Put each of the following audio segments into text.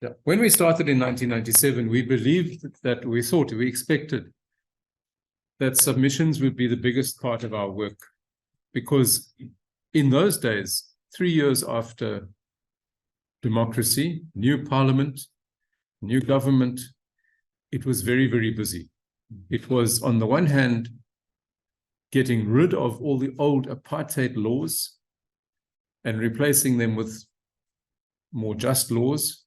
Yeah. When we started in 1997, we believed that we expected that submissions would be the biggest part of our work, because in those days, 3 years after democracy, new parliament, new government, it was very, very busy. It was, on the one hand, getting rid of all the old apartheid laws and replacing them with more just laws.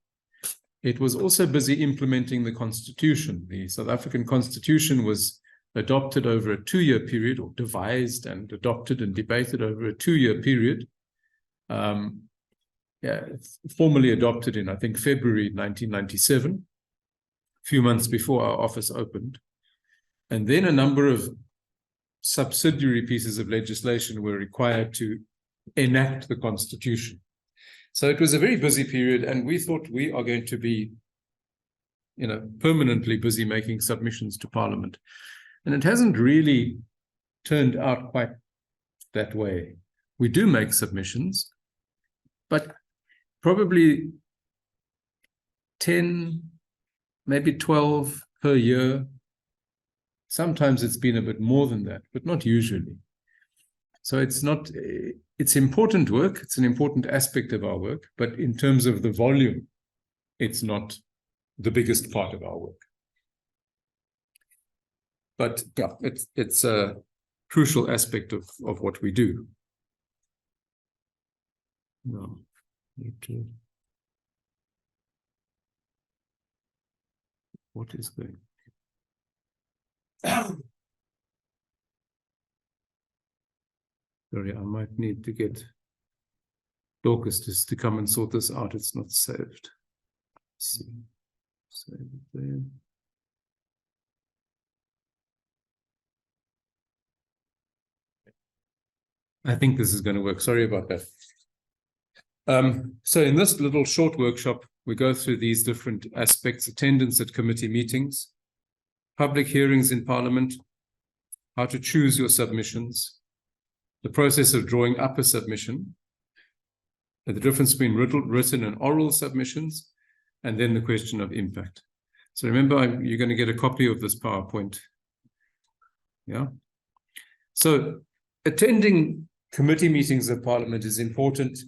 It was also busy implementing the constitution. The South African constitution was adopted over a 2-year period, or devised and adopted and debated over a 2-year period. Formally adopted in, I think, February 1997, a few months before our office opened. And then a number of subsidiary pieces of legislation were required to enact the constitution. So it was a very busy period, and we thought we are going to be, permanently busy making submissions to Parliament. And it hasn't really turned out quite that way. We do make submissions, but probably 10, maybe 12 per year. Sometimes it's been a bit more than that, but not usually. So it's important work. It's an important aspect of our work, but in terms of the volume, it's not the biggest part of our work. But yeah, it's a crucial aspect of what we do. No, need to. What is going? Sorry, I might need to get Dorcas just to come and sort this out. It's not saved. Let's see. Save it there. I think this is going to work. Sorry about that. So in this little short workshop, we go through these different aspects: attendance at committee meetings, public hearings in Parliament, how to choose your submissions, the process of drawing up a submission, the difference between written and oral submissions, and then the question of impact. So remember, you're going to get a copy of this PowerPoint. Yeah. So attending committee meetings of Parliament is important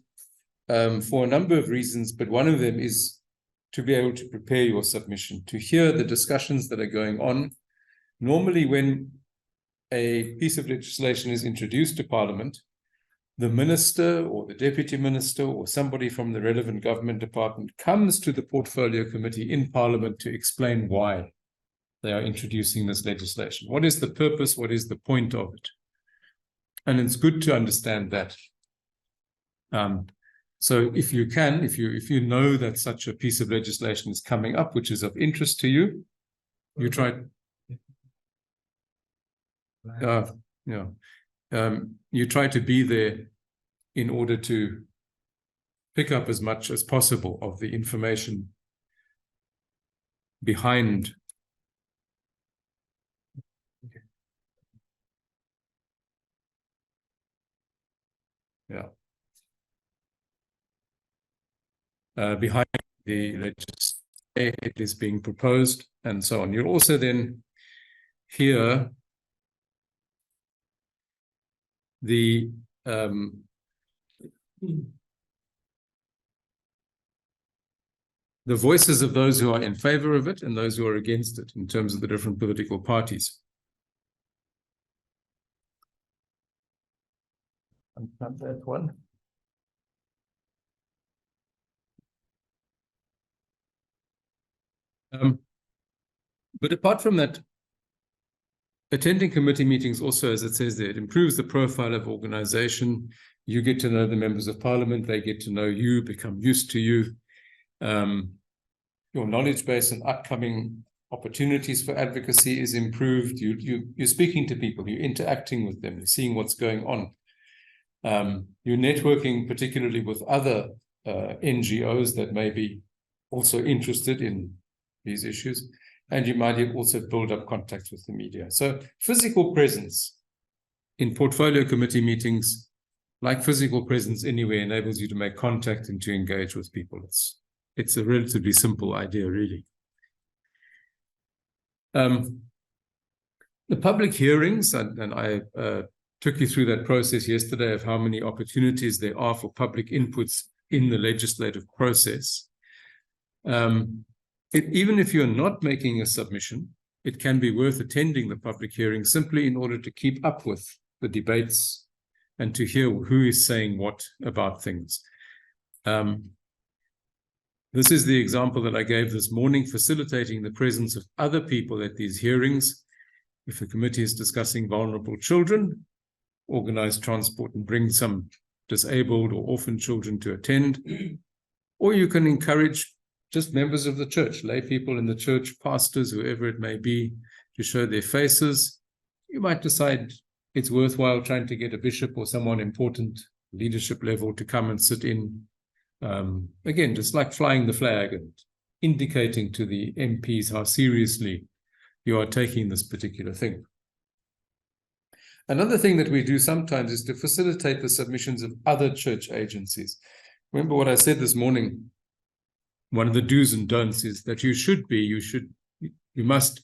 for a number of reasons, but one of them is to be able to prepare your submission, to hear the discussions that are going on. Normally, when a piece of legislation is introduced to Parliament, the minister or the deputy minister or somebody from the relevant government department comes to the portfolio committee in Parliament to explain why they are introducing this legislation. What is the purpose? What is the point of it? And it's good to understand that. So if you can, if you know that such a piece of legislation is coming up, which is of interest to you, you try. You try to be there in order to pick up as much as possible of the information behind. Behind the legislation it is being proposed, and so on. You'll also then hear the voices of those who are in favor of it and those who are against it in terms of the different political parties. Not that one. But apart from that, attending committee meetings also, as it says there, it improves the profile of organization. You get to know the members of Parliament, they get to know you, become used to you. Your knowledge base and upcoming opportunities for advocacy is improved. You're speaking to people, you're interacting with them, you're seeing what's going on. You're networking particularly with other NGOs that may be also interested in these issues, and you might also build up contacts with the media. So physical presence in portfolio committee meetings, like physical presence anywhere, enables you to make contact and to engage with people. It's it's a relatively simple idea, really. The public hearings, and I took you through that process yesterday of how many opportunities there are for public inputs in the legislative process. Even if you're not making a submission, it can be worth attending the public hearing simply in order to keep up with the debates and to hear who is saying what about things. This is the example that I gave this morning, facilitating the presence of other people at these hearings. If a committee is discussing vulnerable children, organize transport and bring some disabled or orphan children to attend. Or you can encourage just members of the church, lay people in the church, pastors, whoever it may be, to show their faces. You might decide it's worthwhile trying to get a bishop or someone important, leadership level, to come and sit in. Again, just like flying the flag and indicating to the MPs how seriously you are taking this particular thing. Another thing that we do sometimes is to facilitate the submissions of other church agencies. Remember what I said this morning? One of the do's and don'ts is that you must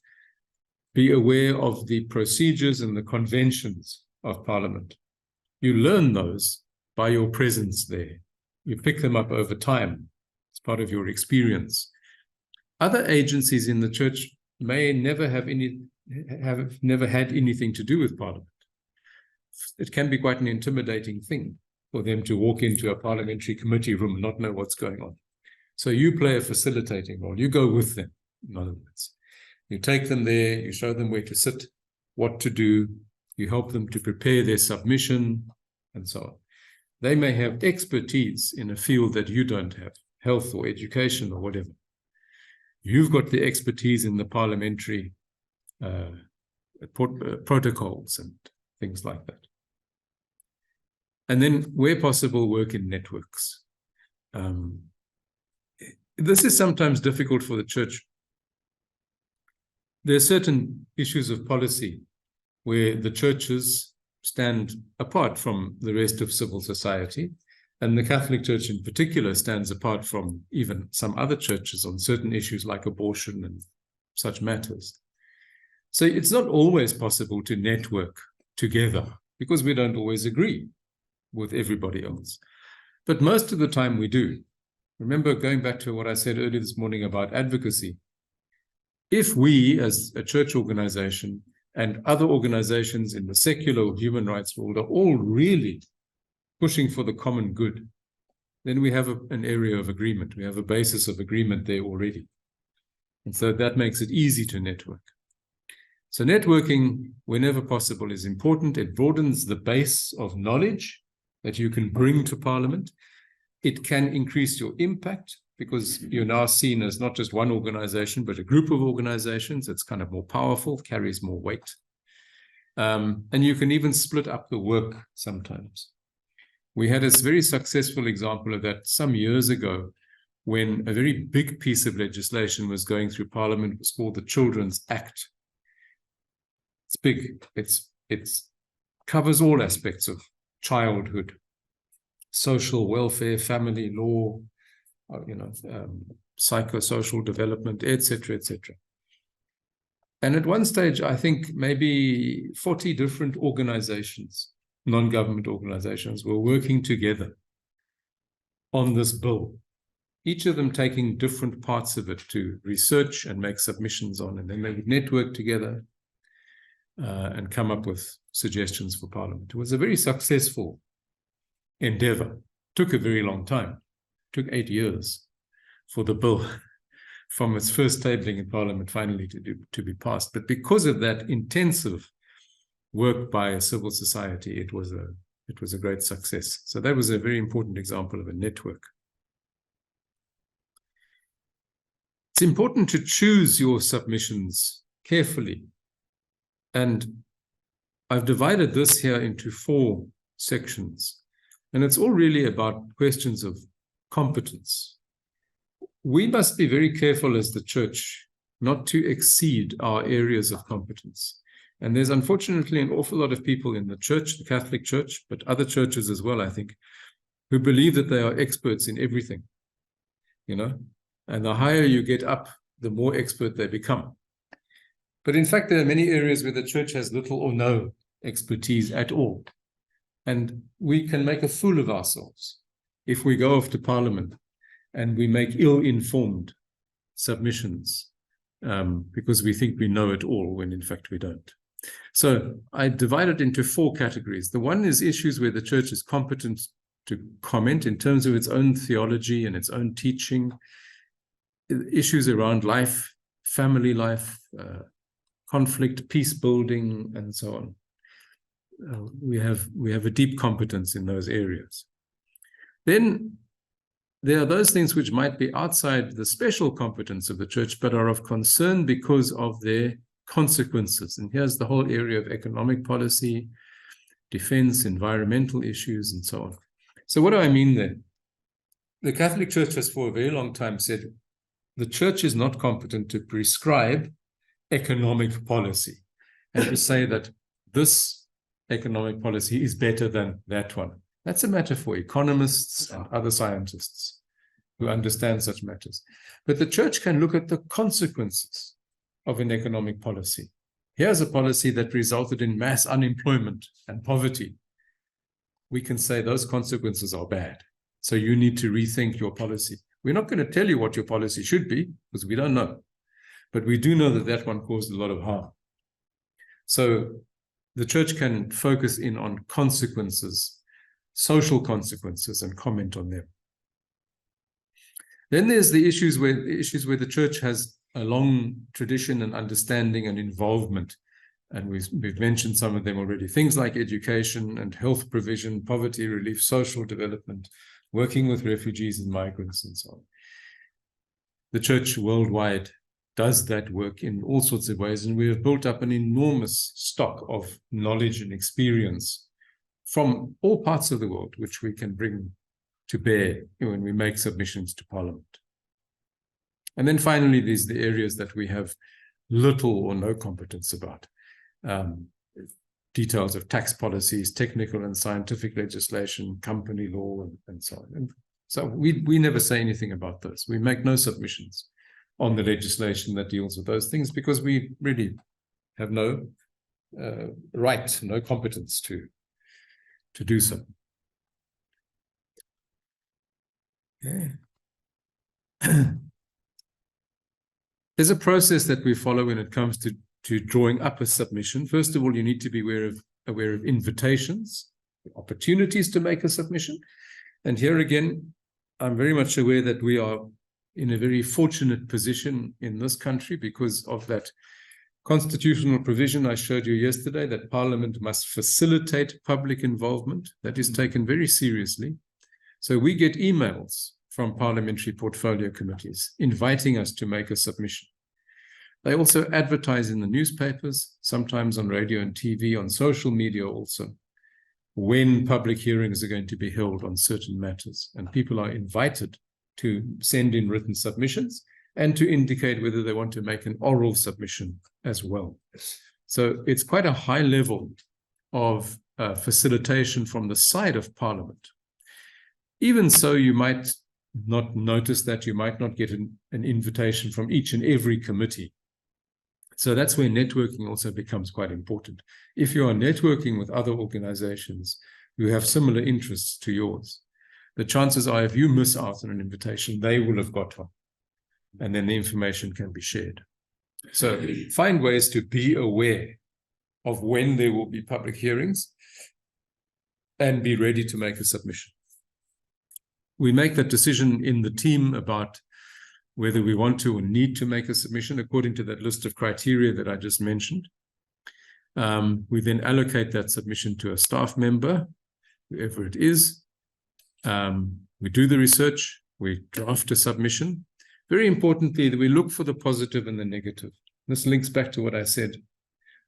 be aware of the procedures and the conventions of Parliament. You learn those by your presence there. You pick them up over time. It's part of your experience. Other agencies in the church may never have never had anything to do with Parliament. It can be quite an intimidating thing for them to walk into a parliamentary committee room and not know what's going on. So you play a facilitating role. You go with them, in other words. You take them there, you show them where to sit, what to do, you help them to prepare their submission, and so on. They may have expertise in a field that you don't have, health or education or whatever. You've got the expertise in the parliamentary protocols and things like that. And then, where possible, work in networks. This is sometimes difficult for the church. There are certain issues of policy where the churches stand apart from the rest of civil society, and the Catholic Church in particular stands apart from even some other churches on certain issues like abortion and such matters. So it's not always possible to network together because we don't always agree with everybody else. But most of the time we do. Remember, going back to what I said earlier this morning about advocacy, if we as a church organization and other organizations in the secular human rights world are all really pushing for the common good, then we have an area of agreement. We have a basis of agreement there already. And so that makes it easy to network. So networking, whenever possible, is important. It broadens the base of knowledge that you can bring to Parliament. It can increase your impact because you're now seen as not just one organization, but a group of organizations. It's kind of more powerful, carries more weight. And you can even split up the work sometimes. We had a very successful example of that some years ago when a very big piece of legislation was going through Parliament. It was called the Children's Act. It's big. It covers all aspects of childhood, social welfare, family law, psychosocial development, etc., etc. And at one stage, I think maybe 40 different organizations, non-government organizations, were working together on this bill, each of them taking different parts of it to research and make submissions on, and then they would network together and come up with suggestions for Parliament. It was a very successful endeavor. Took a very long time. It took 8 years for the bill from its first tabling in Parliament finally to be passed. But because of that intensive work by civil society, it was a great success. So that was a very important example of a network. It's important to choose your submissions carefully. And I've divided this here into 4 sections. And it's all really about questions of competence. We must be very careful as the church not to exceed our areas of competence. And there's unfortunately an awful lot of people in the church, the Catholic Church, but other churches as well, I think, who believe that they are experts in everything. And the higher you get up, the more expert they become. But in fact, there are many areas where the church has little or no expertise at all. And we can make a fool of ourselves if we go off to Parliament and we make ill-informed submissions because we think we know it all when in fact we don't. So I divide it into 4 categories. The one is issues where the church is competent to comment in terms of its own theology and its own teaching, issues around life, family life, conflict, peace building, and so on. We have a deep competence in those areas. Then there are those things which might be outside the special competence of the church, but are of concern because of their consequences. And here's the whole area of economic policy, defense, environmental issues, and so on. So what do I mean there? The Catholic Church has for a very long time said the church is not competent to prescribe economic policy and to say that this economic policy is better than that one. That's a matter for economists and other scientists who understand such matters. But the church can look at the consequences of an economic policy. Here's a policy that resulted in mass unemployment and poverty. We can say those consequences are bad. So you need to rethink your policy. We're not going to tell you what your policy should be because we don't know. But we do know that that one caused a lot of harm. So the church can focus in on consequences, social consequences, and comment on them. Then there's the issues where the church has a long tradition and understanding and involvement. And we've mentioned some of them already. Things like education and health provision, poverty relief, social development, working with refugees and migrants, and so on. The church worldwide does that work in all sorts of ways, and we have built up an enormous stock of knowledge and experience from all parts of the world, which we can bring to bear when we make submissions to Parliament. And then finally, there's the areas that we have little or no competence about. Details of tax policies, technical and scientific legislation, company law, and so on. And so we never say anything about those. We make no submissions on the legislation that deals with those things because we really have no right, no competence to do so. Okay. There's a process that we follow when it comes to drawing up a submission. First of all, you need to be aware of invitations, opportunities to make a submission. And here again, I'm very much aware that we are in a very fortunate position in this country because of that constitutional provision I showed you yesterday, that Parliament must facilitate public involvement. That is taken very seriously. So we get emails from parliamentary portfolio committees inviting us to make a submission. They also advertise in the newspapers, sometimes on radio and TV, on social media also, when public hearings are going to be held on certain matters. And people are invited to send in written submissions and to indicate whether they want to make an oral submission as well. So it's quite a high level of facilitation from the side of Parliament. Even so, you might not notice that, you might not get an invitation from each and every committee. So that's where networking also becomes quite important. If you are networking with other organizations who have similar interests to yours, the chances are if you miss out on an invitation, they will have got one. And then the information can be shared. So find ways to be aware of when there will be public hearings and be ready to make a submission. We make that decision in the team about whether we want to or need to make a submission according to that list of criteria that I just mentioned. We then allocate that submission to a staff member, whoever it is. We do the research, we draft a submission. Very importantly, that we look for the positive and the negative. This links back to what I said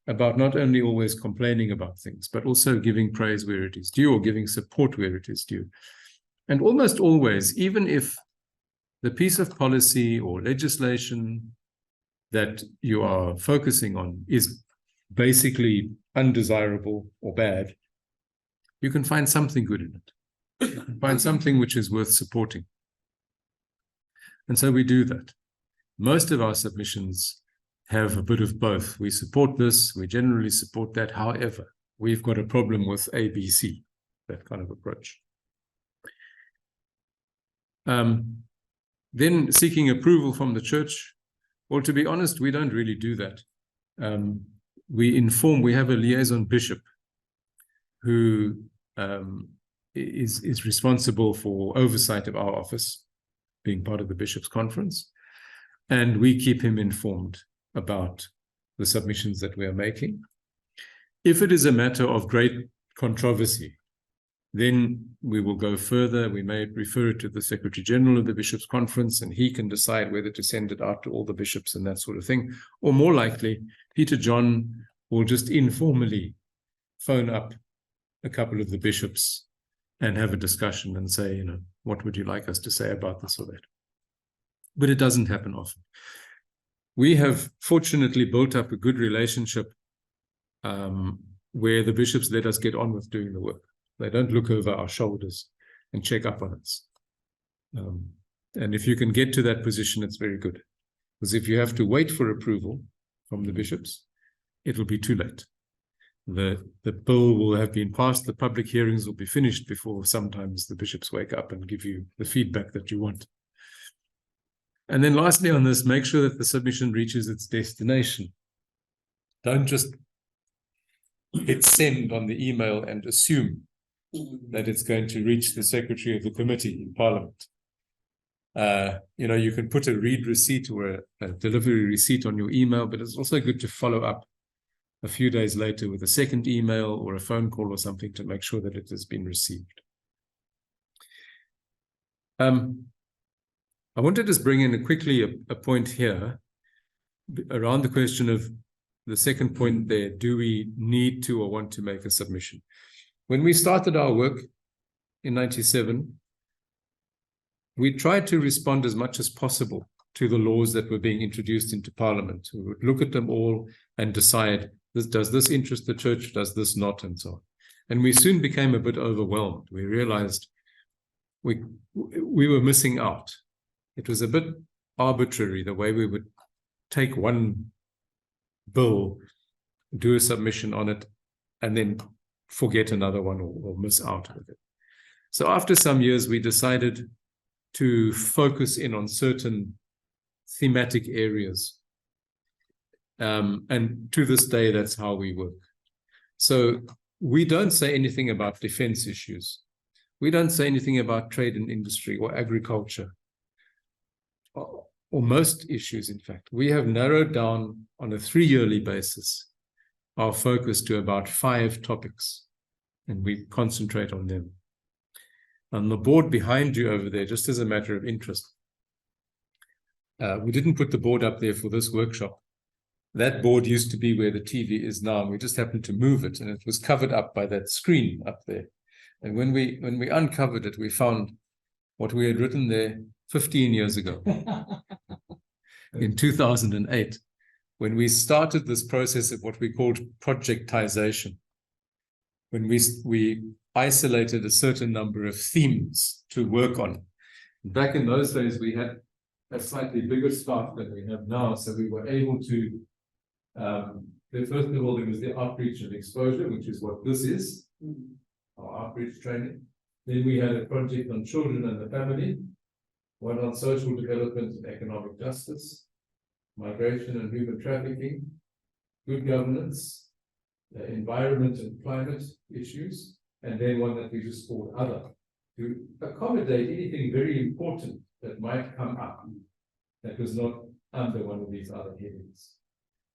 about not only always complaining about things, but also giving praise where it is due or giving support where it is due. And almost always, even if the piece of policy or legislation that you are focusing on is basically undesirable or bad, you can find something good in it. Find something which is worth supporting. And so we do that. Most of our submissions have a bit of both. We support this, we generally support that. However, we've got a problem with ABC, that kind of approach. Then seeking approval from the church. Well, to be honest, we don't really do that. We have a liaison bishop who is responsible for oversight of our office, being part of the bishop's conference. And we keep him informed about the submissions that we are making. If it is a matter of great controversy, then we will go further. We may refer it to the Secretary General of the Bishops' Conference, and he can decide whether to send it out to all the bishops and that sort of thing. Or more likely, Peter John will just informally phone up a couple of the bishops and have a discussion and say, what would you like us to say about this or that? But it doesn't happen often. We have fortunately built up a good relationship where the bishops let us get on with doing the work. They don't look over our shoulders and check up on us. And if you can get to that position, it's very good. Because if you have to wait for approval from the bishops, it'll be too late. The bill will have been passed, the public hearings will be finished before sometimes the bishops wake up and give you the feedback that you want. And then lastly on this, make sure that the submission reaches its destination. Don't just hit send on the email and assume that it's going to reach the secretary of the committee in Parliament. You can put a read receipt or a delivery receipt on your email, but it's also good to follow up a few days later with a second email or a phone call or something to make sure that it has been received. I want to just bring in quickly a point here around the question of the second point there. Do we need to or want to make a submission? When we started our work in 1997, we tried to respond as much as possible to the laws that were being introduced into Parliament. We would look at them all and decide, does this interest the church, does this not, and so on. And we soon became a bit overwhelmed. We realized we were missing out. It was a bit arbitrary the way we would take one bill, do a submission on it, and then forget another one or miss out with it. So after some years, we decided to focus in on certain thematic areas. And to this day, that's how we work. So we don't say anything about defense issues. We don't say anything about trade and industry or agriculture, or most issues, in fact. We have narrowed down on a 3-yearly basis our focus to about 5 topics, and we concentrate on them. On the board behind you over there, just as a matter of interest, we didn't put the board up there for this workshop. That board used to be where the TV is now, and we just happened to move it, and it was covered up by that screen up there. And when we uncovered it, we found what we had written there 15 years ago, in 2008, when we started this process of what we called projectization, when we isolated a certain number of themes to work on. Back in those days, we had a slightly bigger staff than we have now, so we were able to, first of all, there was the outreach and exposure, which is what this is, our outreach training. Then we had a project on children and the family, one on social development and economic justice, migration and human trafficking, good governance, environment and climate issues, and then one that we just called other, to accommodate anything very important that might come up that was not under one of these other headings.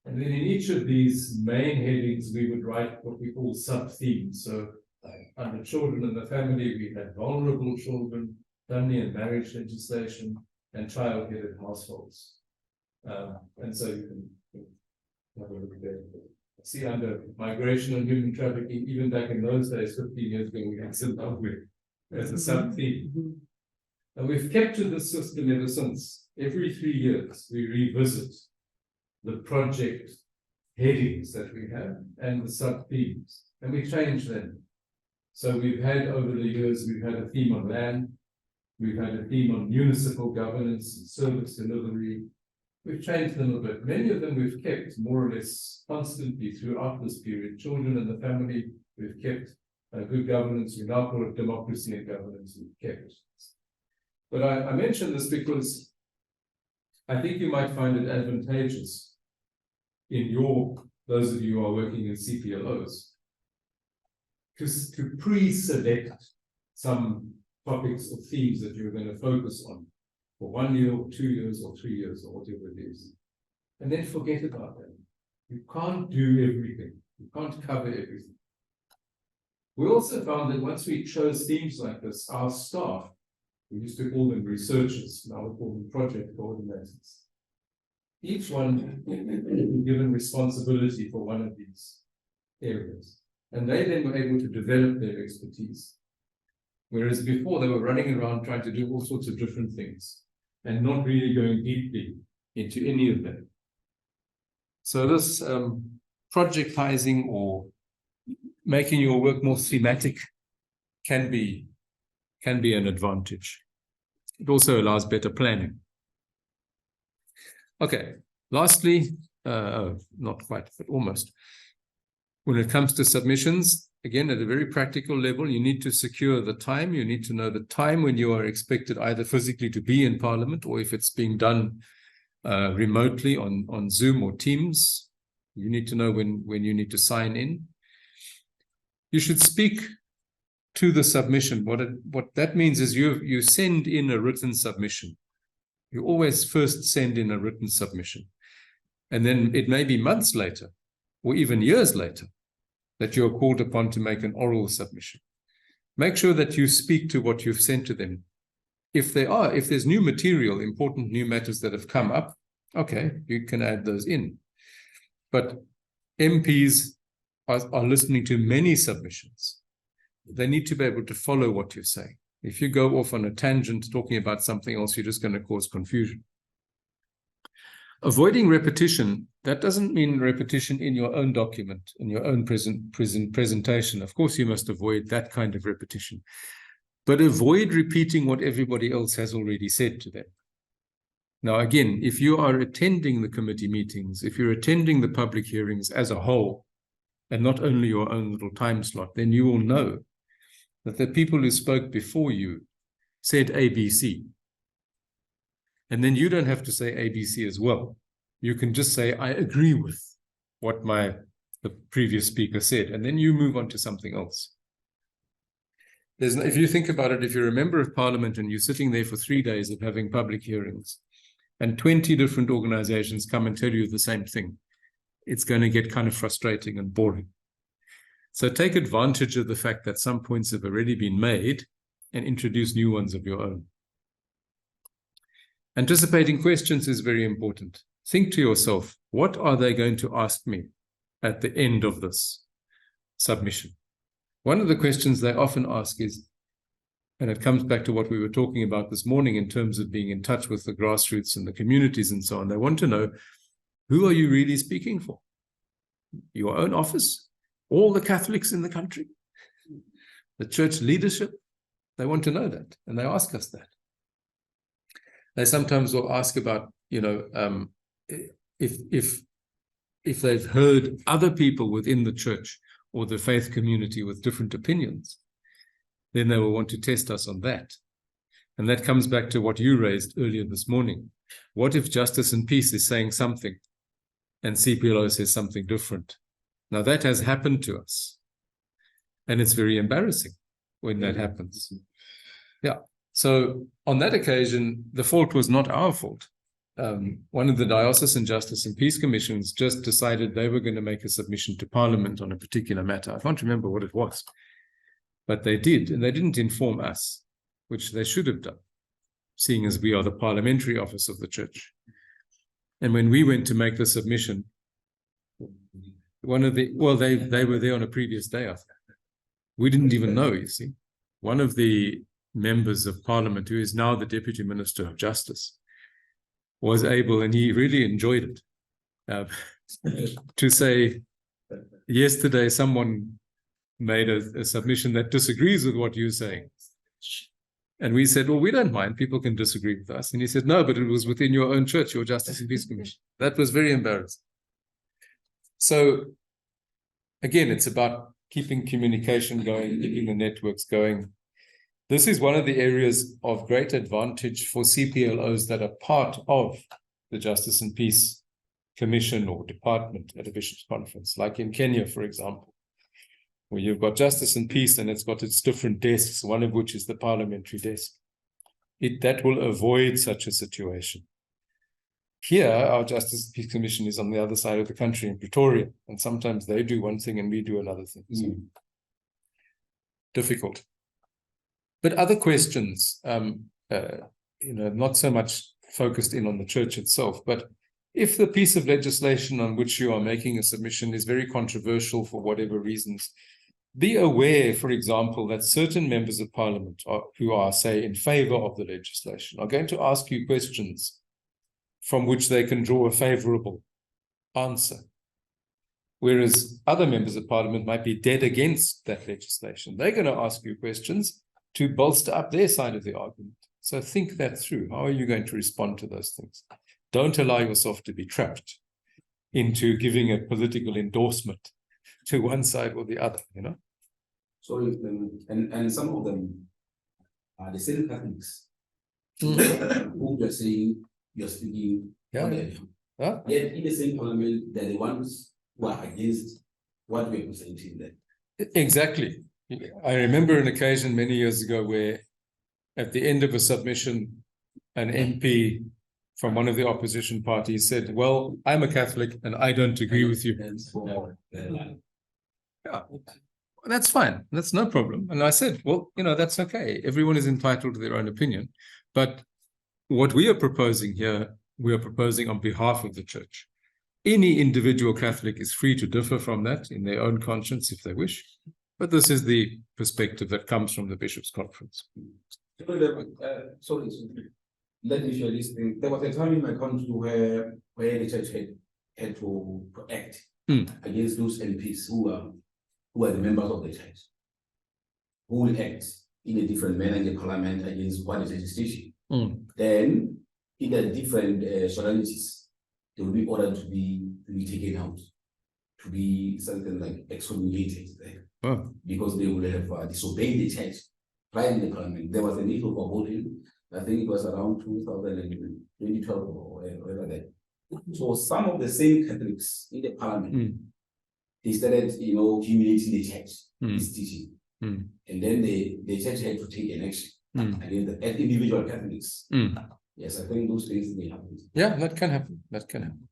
And then in each of these main headings, we would write what we call sub-themes. So under children and the family, we had vulnerable children, family and marriage legislation, and child-headed households. And so you can have a look at that. See, under migration and human trafficking, even back in those days, 15 years ago, we had Zimbabwe as a sub-theme. And we've kept to this system ever since. Every 3 years, we revisit the project headings that we have and the sub-themes, and we change them. So we've had, over the years, we've had a theme on land, We've had a theme on municipal governance and service delivery. We've changed them a bit. Many of them we've kept more or less constantly throughout this period. Children and the family, we've kept. Good governance, we now call it democracy and governance, we've kept. But I mention this because I think you might find it advantageous in those of you who are working in CPLOs, to pre-select some topics or themes that you're going to focus on for 1 year or 2 years or 3 years or whatever it is, and then forget about them. You can't do everything. You can't cover everything. We also found that once we chose themes like this, our staff, we used to call them researchers, now we call them project coordinators. Each one given responsibility for one of these areas. And they then were able to develop their expertise. Whereas before they were running around trying to do all sorts of different things and not really going deeply into any of them. So this projectizing or making your work more thematic can be an advantage. It also allows better planning. Okay, lastly, not quite, but almost. When it comes to submissions, again, at a very practical level, you need to secure the time. You need to know the time when you are expected either physically to be in Parliament, or if it's being done remotely on Zoom or Teams, you need to know when you need to sign in. You should speak to the submission. What that means is you send in a written submission. You always first send in a written submission. And then it may be months later, or even years later, that you're called upon to make an oral submission. Make sure that you speak to what you've sent to them. If there's new material, important new matters that have come up, okay, you can add those in. But MPs are listening to many submissions. They need to be able to follow what you're saying. If you go off on a tangent talking about something else, you're just going to cause confusion. Avoiding repetition, that doesn't mean repetition in your own document, in your own presentation. Of course, you must avoid that kind of repetition. But avoid repeating what everybody else has already said to them. Now, again, if you are attending the committee meetings, if you're attending the public hearings as a whole, and not only your own little time slot, then you will know that the people who spoke before you said ABC. And then you don't have to say ABC as well. You can just say, I agree with what the previous speaker said, and then you move on to something else. If you think about it, if you're a member of Parliament and you're sitting there for 3 days of having public hearings, and 20 different organizations come and tell you the same thing, it's going to get kind of frustrating and boring. So take advantage of the fact that some points have already been made and introduce new ones of your own. Anticipating questions is very important. Think to yourself, what are they going to ask me at the end of this submission? One of the questions they often ask is, and it comes back to what we were talking about this morning in terms of being in touch with the grassroots and the communities and so on. They want to know, who are you really speaking for? Your own office? All the Catholics in the country? The church leadership? They want to know that, and they ask us that. They sometimes will ask about, if they've heard other people within the church or the faith community with different opinions, then they will want to test us on that. And that comes back to what you raised earlier this morning. What if Justice and Peace is saying something and CPLO says something different? Now that has happened to us. And it's very embarrassing when that happens. Yeah. So on that occasion, the fault was not our fault. One of the Diocesan Justice and Peace Commissions just decided they were going to make a submission to Parliament on a particular matter. I can't remember what it was, but they did, and they didn't inform us, which they should have done, seeing as we are the parliamentary office of the church. And when we went to make the submission, they were there on a previous day. We didn't even know, you see. One of the members of Parliament, who is now the Deputy Minister of Justice, was able, and he really enjoyed it, to say, yesterday someone made a submission that disagrees with what you're saying. And we said, well, we don't mind. People can disagree with us. And he said, no, but it was within your own church, your Justice and Peace Commission. That was very embarrassing. So again, it's about keeping communication going, keeping the networks going. This is one of the areas of great advantage for CPLOs that are part of the Justice and Peace Commission or department at a Bishops' Conference, like in Kenya, for example, where you've got Justice and Peace and it's got its different desks, one of which is the Parliamentary desk. That will avoid such a situation. Here, our Justice and Peace Commission is on the other side of the country in Pretoria, and sometimes they do one thing and we do another thing. So difficult. But other questions, not so much focused in on the church itself, but if the piece of legislation on which you are making a submission is very controversial for whatever reasons, be aware, for example, that certain members of parliament who are, say, in favor of the legislation are going to ask you questions from which they can draw a favorable answer. Whereas other members of parliament might be dead against that legislation. They're going to ask you questions to bolster up their side of the argument. So think that through. How are you going to respond to those things? Don't allow yourself to be trapped into giving a political endorsement to one side or the other, So, and some of them are the same Catholics who you're saying you're speaking on them. Yet in the same parliament, they're the ones who are against what we're presenting them. Exactly. I remember an occasion many years ago where at the end of a submission, an MP from one of the opposition parties said, well, I'm a Catholic and I don't agree with you. That's fine. That's no problem. And I said, well, that's okay. Everyone is entitled to their own opinion. But what we are proposing here, we are proposing on behalf of the church. Any individual Catholic is free to differ from that in their own conscience if they wish. But this is the perspective that comes from the Bishops' Conference. Sorry, let me share this thing. There was a time in my country where the church had to act against those MPs who are the members of the church, who will act in a different manner in the parliament against what is legislation. Then, in the different solemnities, they will be ordered to be taken out, to be something like excommunicated there, because they will have disobeyed the church right in the parliament. There was a need for voting. I think it was around 2012 or whatever that. So some of the same Catholics in the parliament, they started, humiliating the church, this teaching. And then the church had to take an action against the individual Catholics. Yes, I think those things may happen. Yeah, that can happen. That can happen.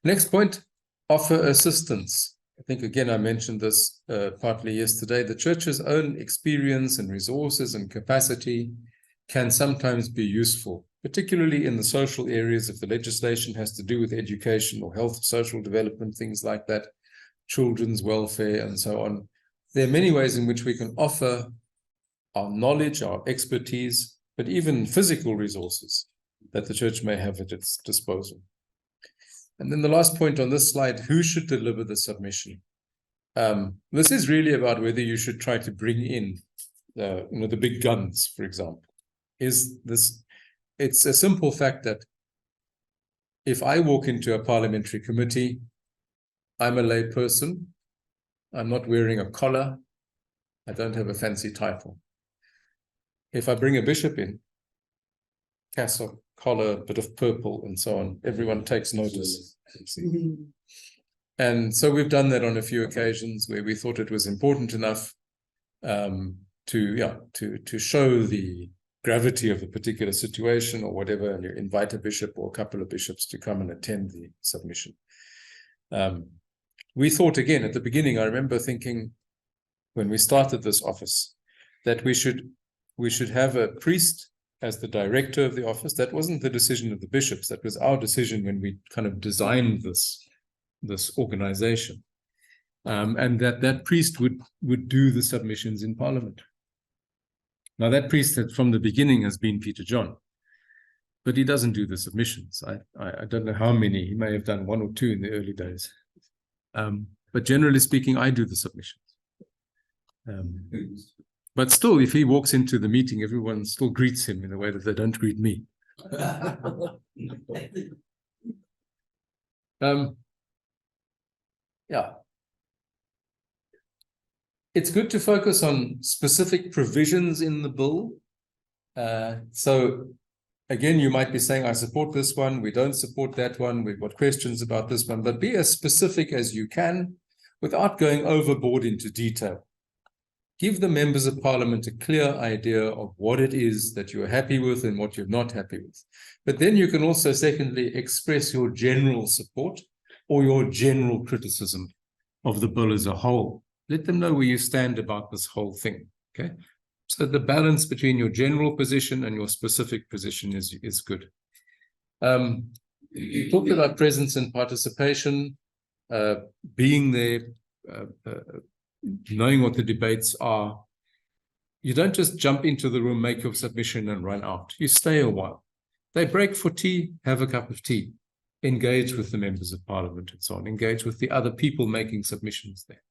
Next point, offer assistance. I think, again, I mentioned this partly yesterday. The church's own experience and resources and capacity can sometimes be useful, particularly in the social areas if the legislation has to do with education or health, social development, things like that, children's welfare, and so on. There are many ways in which we can offer our knowledge, our expertise, but even physical resources that the church may have at its disposal. And then the last point on this slide, who should deliver the submission? This is really about whether you should try to bring in the big guns, for example. It's a simple fact that if I walk into a parliamentary committee, I'm a lay person, I'm not wearing a collar, I don't have a fancy title. If I bring a bishop in, cassock, collar, bit of purple, and so on, everyone takes notice. And so we've done that on a few occasions where we thought it was important enough to show the gravity of the particular situation or whatever, and you invite a bishop or a couple of bishops to come and attend the submission. We thought, again, at the beginning, I remember thinking when we started this office that we should have a priest as the director of the office. That wasn't the decision of the bishops. That was our decision when we kind of designed this organization. And that priest would do the submissions in Parliament. Now, that priest from the beginning has been Peter John, but he doesn't do the submissions. I don't know how many. He may have done one or two in the early days. But generally speaking, I do the submissions. But still, if he walks into the meeting, everyone still greets him in a way that they don't greet me. Yeah. It's good to focus on specific provisions in the bill. So again, you might be saying, I support this one, we don't support that one, we've got questions about this one, but be as specific as you can without going overboard into detail. Give the members of parliament a clear idea of what it is that you're happy with and what you're not happy with. But then you can also, secondly, express your general support or your general criticism of the bill as a whole. Let them know where you stand about this whole thing, okay? So the balance between your general position and your specific position is good. You talked about presence and participation, being there, knowing what the debates are. You don't just jump into the room, make your submission and run out. You stay a while. They break for tea, have a cup of tea, engage with the members of parliament and so on, engage with the other people making submissions there.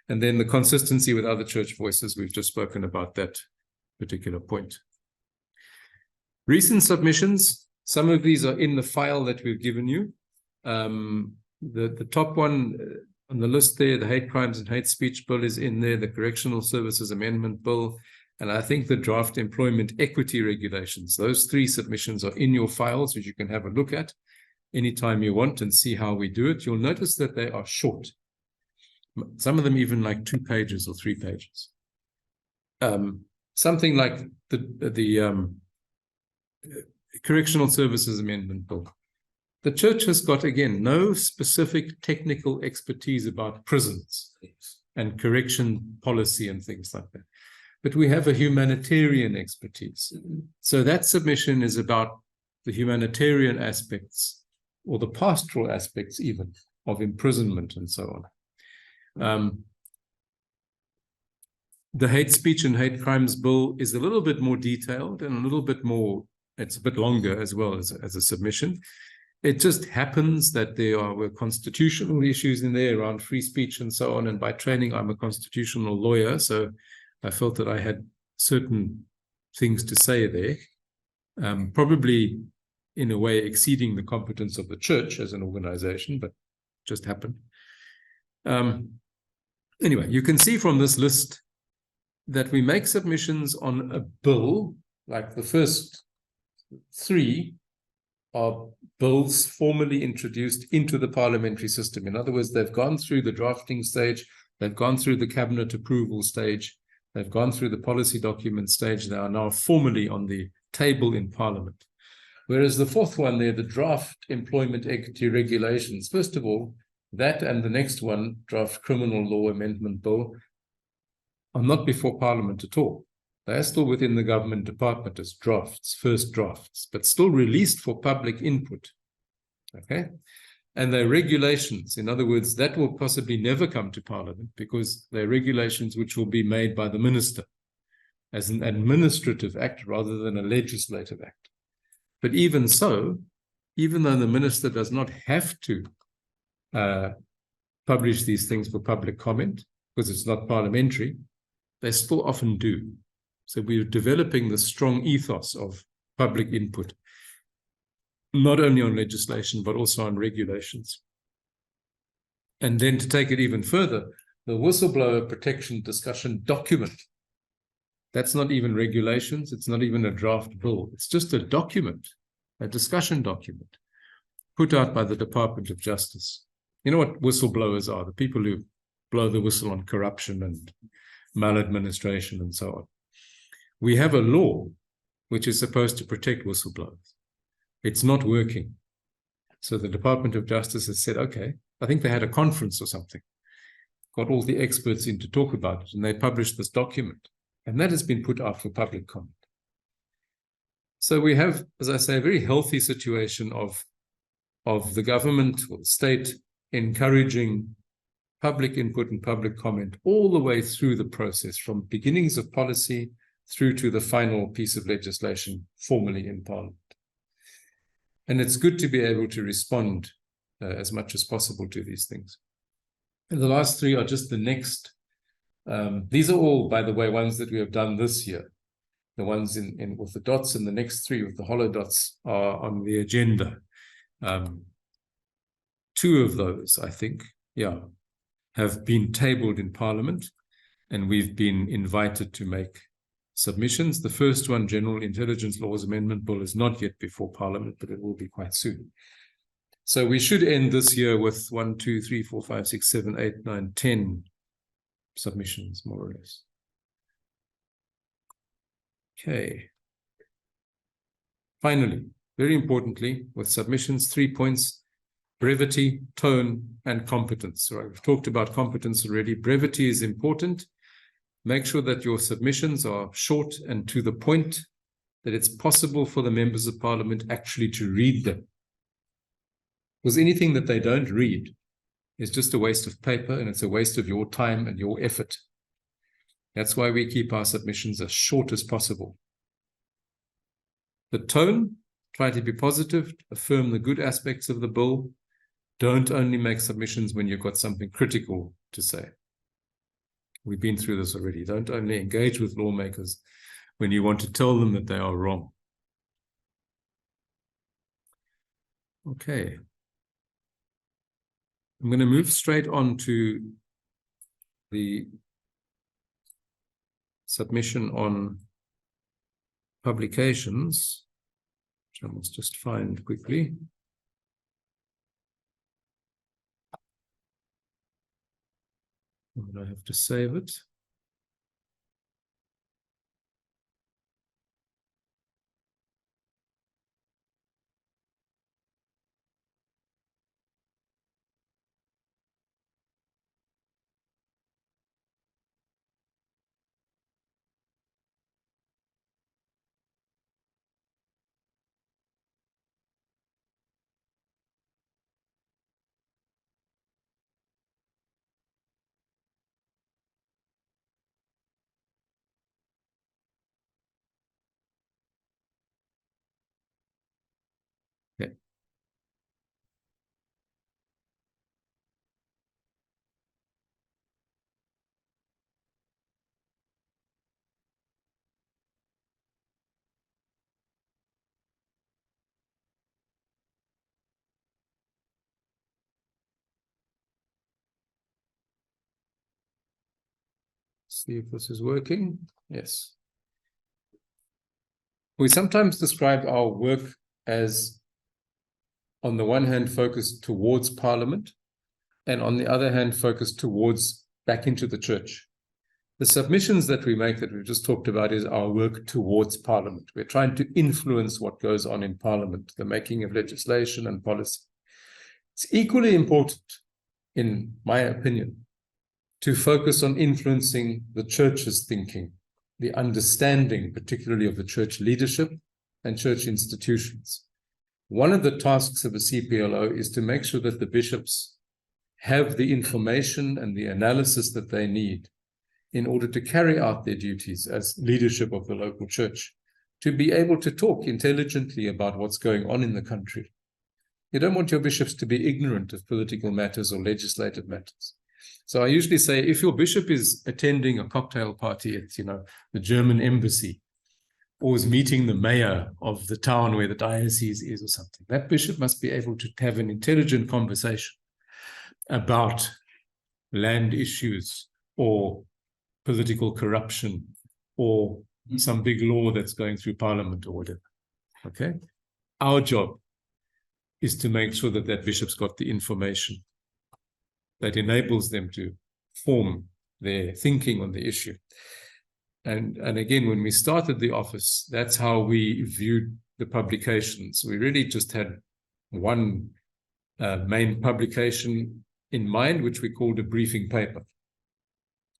And then the consistency with other church voices, we've just spoken about that particular point. Recent submissions, some of these are in the file that we've given you. The top one on the list there, the Hate Crimes and Hate Speech Bill is in there, the Correctional Services Amendment Bill, and I think the Draft Employment Equity Regulations. Those three submissions are in your files, which you can have a look at anytime you want and see how we do it. You'll notice that they are short. Some of them even like 2 pages or 3 pages. Something like the Correctional Services Amendment Bill. The church has got, again, no specific technical expertise about prisons and correction policy and things like that. But we have a humanitarian expertise. So that submission is about the humanitarian aspects or the pastoral aspects even of imprisonment and so on. The Hate Speech and Hate Crimes Bill is a little bit more detailed and a little bit more, it's a bit longer as well as a submission. It just happens that there were constitutional issues in there around free speech and so on. And by training, I'm a constitutional lawyer. So I felt that I had certain things to say there, probably in a way exceeding the competence of the church as an organization, but just happened. Anyway, you can see from this list that we make submissions on a bill, like the first 3 are bills formally introduced into the parliamentary system. In other words, they've gone through the drafting stage, they've gone through the cabinet approval stage, they've gone through the policy document stage, they are now formally on the table in parliament. Whereas the 4th one there, the draft employment equity regulations, first of all, that and the next one, draft criminal law amendment bill, are not before parliament at all. They are still within the government department as drafts, first drafts, but still released for public input. Okay? And they're regulations. In other words, that will possibly never come to parliament because they're regulations which will be made by the minister as an administrative act rather than a legislative act. But even so, even though the minister does not have to publish these things for public comment because it's not parliamentary, they still often do. So we're developing the strong ethos of public input, not only on legislation, but also on regulations. And then to take it even further, the whistleblower protection discussion document, that's not even regulations, it's not even a draft bill, it's just a document, a discussion document put out by the Department of Justice. You know what whistleblowers are, the people who blow the whistle on corruption and maladministration and so on. We have a law which is supposed to protect whistleblowers. It's not working. So the Department of Justice has said, okay, I think they had a conference or something, got all the experts in to talk about it, and they published this document. And that has been put out for public comment. So we have, as I say, a very healthy situation of the government or the state encouraging public input and public comment all the way through the process, from beginnings of policy through to the final piece of legislation formally in Parliament. And it's good to be able to respond as much as possible to these things. And the last 3 are just the next These are all, by the way, ones that we have done this year. The ones in with the dots and the next three with the hollow dots are on the agenda. Two of those, I think, have been tabled in Parliament, and we've been invited to make submissions. The first one, General Intelligence Laws Amendment Bill, is not yet before Parliament, but it will be quite soon. So we should end this year with 1, 2, 3, 4, 5, 6, 7, 8, 9, 10 submissions, more or less. Okay. Finally, very importantly, with submissions, 3 points: brevity, tone, and competence. So we've talked about competence already. Brevity is important. Make sure that your submissions are short and to the point, that it's possible for the members of Parliament actually to read them. Because anything that they don't read is just a waste of paper, and it's a waste of your time and your effort. That's why we keep our submissions as short as possible. The tone, try to be positive, affirm the good aspects of the bill. Don't only make submissions when you've got something critical to say. We've been through this already. Don't only engage with lawmakers when you want to tell them that they are wrong. Okay. I'm going to move straight on to the submission on publications, which I must just find quickly. And I have to save it. Okay. See if this is working. Yes. We sometimes describe our work as, on the one hand, focused towards Parliament, and on the other hand, focused towards back into the church. The submissions that we make, that we've just talked about, is our work towards Parliament. We're trying to influence what goes on in Parliament, the making of legislation and policy. It's equally important, in my opinion, to focus on influencing the church's thinking, the understanding, particularly of the church leadership and church institutions. One of the tasks of a CPLO is to make sure that the bishops have the information and the analysis that they need in order to carry out their duties as leadership of the local church, to be able to talk intelligently about what's going on in the country. You don't want your bishops to be ignorant of political matters or legislative matters. So I usually say, if your bishop is attending a cocktail party at, the German embassy, or is meeting the mayor of the town where the diocese is or something, that bishop must be able to have an intelligent conversation about land issues or political corruption or some big law that's going through Parliament or whatever. Okay? Our job is to make sure that that bishop's got the information that enables them to form their thinking on the issue. And again, when we started the office, that's how we viewed the publications. We really just had one main publication in mind, which we called a briefing paper.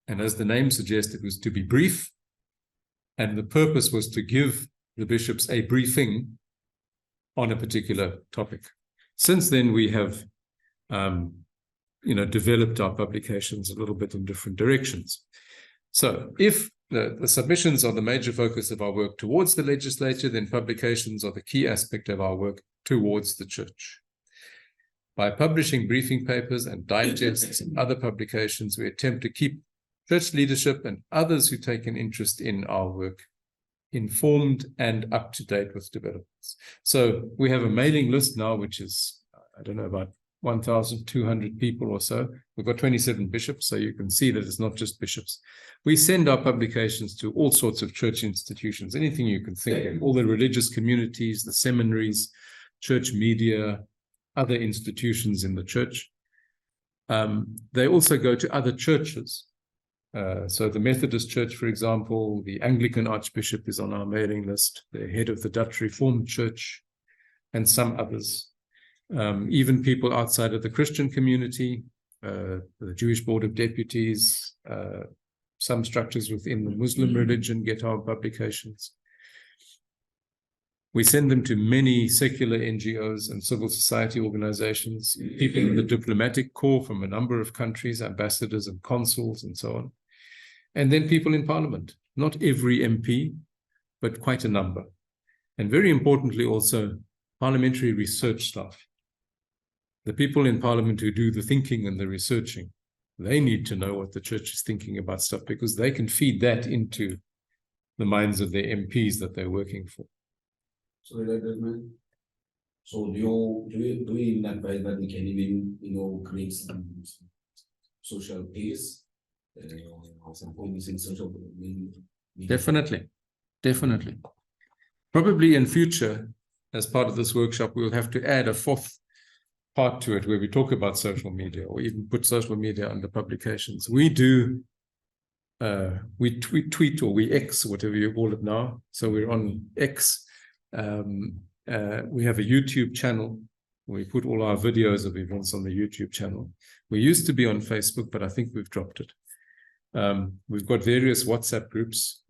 And as the name suggests, it was to be brief, and the purpose was to give the bishops a briefing on a particular topic. Since then, we have developed our publications a little bit in different directions. So if the submissions are the major focus of our work towards the legislature, then publications are the key aspect of our work towards the church. By publishing briefing papers and digests and other publications, we attempt to keep church leadership and others who take an interest in our work informed and up to date with developments. So we have a mailing list now, which is, I don't know, about 1,200 people or so. We've got 27 bishops, so you can see that it's not just bishops. We send our publications to all sorts of church institutions, anything you can think of, all the religious communities, the seminaries, church media, other institutions in the church. They also go to other churches. So the Methodist Church, for example, the Anglican Archbishop is on our mailing list, the head of the Dutch Reformed Church, and some others. Even people outside of the Christian community, the Jewish Board of Deputies, some structures within the Muslim religion get our publications. We send them to many secular NGOs and civil society organizations, people in the diplomatic corps from a number of countries, ambassadors and consuls and so on. And then people in Parliament, not every MP, but quite a number. And very importantly also, parliamentary research staff. The people in Parliament who do the thinking and the researching, they need to know what the church is thinking about stuff because they can feed that into the minds of their MPs that they're working for. So do you advise that we can even, create some social peace? Some points in social media? Definitely. Probably in future, as part of this workshop, we'll have to add a fourth part to it where we talk about social media or even put social media under publications. We do, we tweet or we X, whatever you call it now. So we're on X. We have a YouTube channel. We put all our videos of events on the YouTube channel. We used to be on Facebook, but I think we've dropped it. We've got various WhatsApp groups.